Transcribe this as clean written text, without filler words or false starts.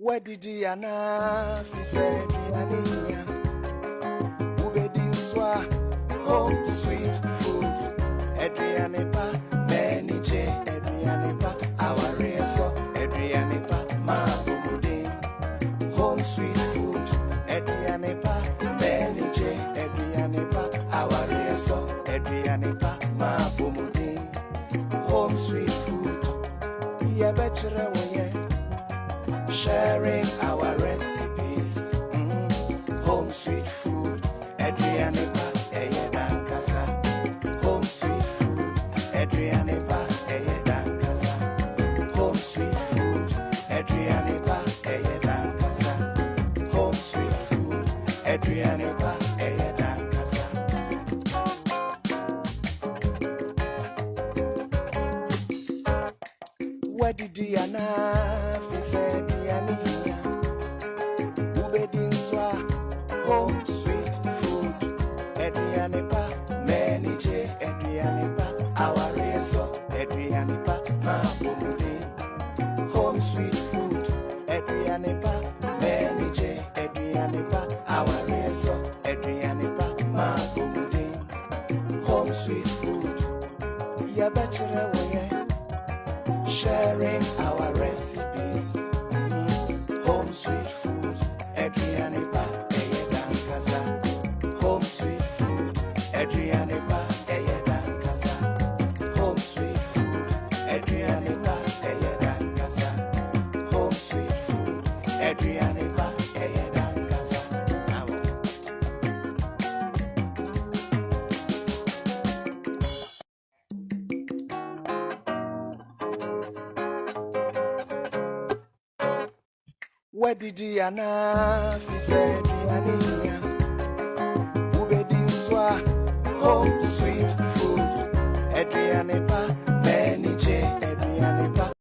Where did Diana fi said Diania? Ubedi swa home sweet food. Adrianepa menije Adrianepa our so Adrianepa ma bumude. Home sweet food. Adrianepa menije Adrianepa our so Adrianepa ma bumude. Home sweet food. Yeah, better sharing our recipes. Home sweet food. Adrianepa eyedan kasa. Home sweet food. Adrianepa eyedan kasa. Home sweet food. Adrianepa eyedan kasa. Home sweet food. Adrianepa eyedan kasa. Where did Diana fi said Diania? Ubedi swa home sweet food. Adrianepa menije Adrianepa our so Adrianepa ma bumude. Home sweet food. Adrianepa menije Adrianepa our so Adrianepa ma bumude. Home sweet food. Ya bachelor sharing our recipes. Home sweet food. Adrianepa eyedan kasa. Home sweet food. Adrianepa eyedan kasa. Home sweet food. Adrianepa eyedan kasa. Home sweet food. Adrianepa eyedan kasa. Where did Diana fi said Diania? Ubedi swa home sweet food. Adrianepa